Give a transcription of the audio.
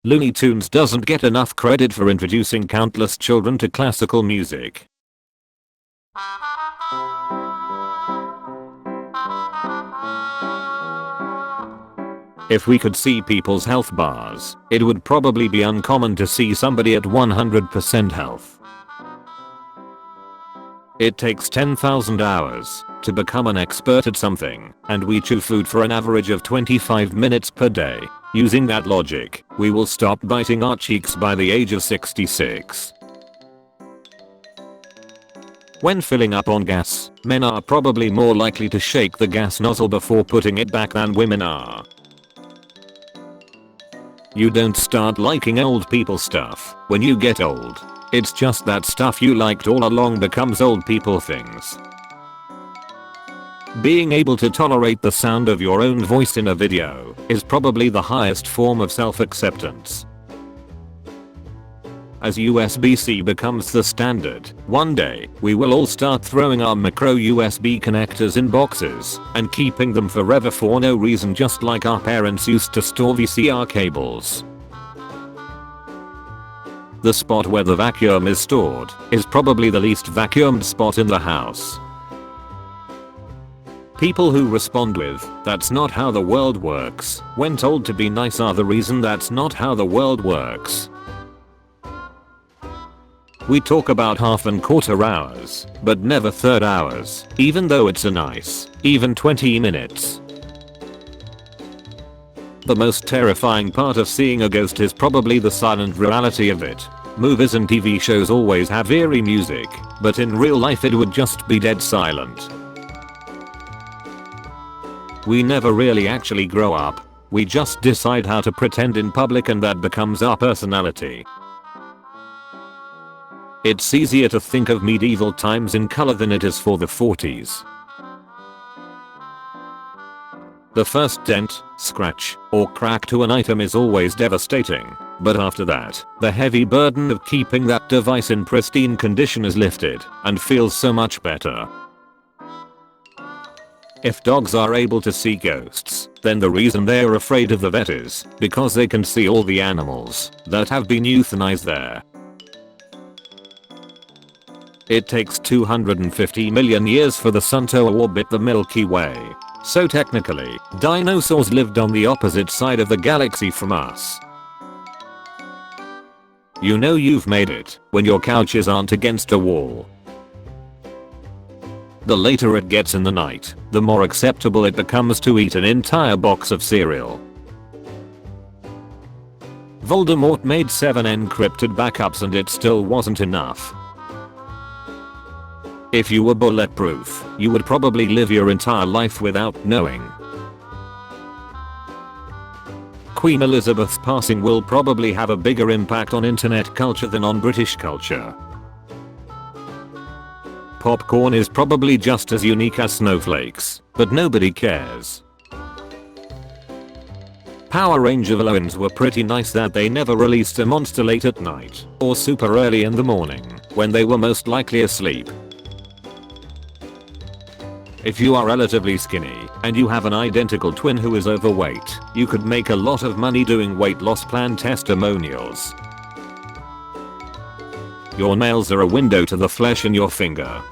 Looney Tunes doesn't get enough credit for introducing countless children to classical music. If we could see people's health bars, it would probably be uncommon to see somebody at 100% health. It takes 10,000 hours to become an expert at something, and we chew food for an average of 25 minutes per day. Using that logic, we will stop biting our cheeks by the age of 66. When filling up on gas, men are probably more likely to shake the gas nozzle before putting it back than women are. You don't start liking old people stuff when you get old. It's just that stuff you liked all along becomes old people things. Being able to tolerate the sound of your own voice in a video is probably the highest form of self-acceptance. As USB-C becomes the standard, one day, we will all start throwing our micro USB connectors in boxes and keeping them forever for no reason, just like our parents used to store VCR cables. The spot where the vacuum is stored is probably the least vacuumed spot in the house. People who respond with, "That's not how the world works," when told to be nice are the reason that's not how the world works. We talk about half and quarter hours, but never third hours, even though it's a nice, even 20 minutes. The most terrifying part of seeing a ghost is probably the silent reality of it. Movies and TV shows always have eerie music, but in real life it would just be dead silent. We never really actually grow up. We just decide how to pretend in public, and that becomes our personality. It's easier to think of medieval times in color than it is for the 40s. The first dent, scratch, or crack to an item is always devastating, but after that, the heavy burden of keeping that device in pristine condition is lifted and feels so much better. If dogs are able to see ghosts, then the reason they're afraid of the vet is because they can see all the animals that have been euthanized there. It takes 250 million years for the sun to orbit the Milky Way. So technically, dinosaurs lived on the opposite side of the galaxy from us. You know you've made it when your couches aren't against a wall. The later it gets in the night, the more acceptable it becomes to eat an entire box of cereal. Voldemort made 7 encrypted backups and it still wasn't enough. If you were bulletproof, you would probably live your entire life without knowing. Queen Elizabeth's passing will probably have a bigger impact on internet culture than on British culture. Popcorn is probably just as unique as snowflakes, but nobody cares. Power Ranger villains were pretty nice that they never released a monster late at night or super early in the morning when they were most likely asleep. If you are relatively skinny and you have an identical twin who is overweight, you could make a lot of money doing weight loss plan testimonials. Your nails are a window to the flesh in your finger.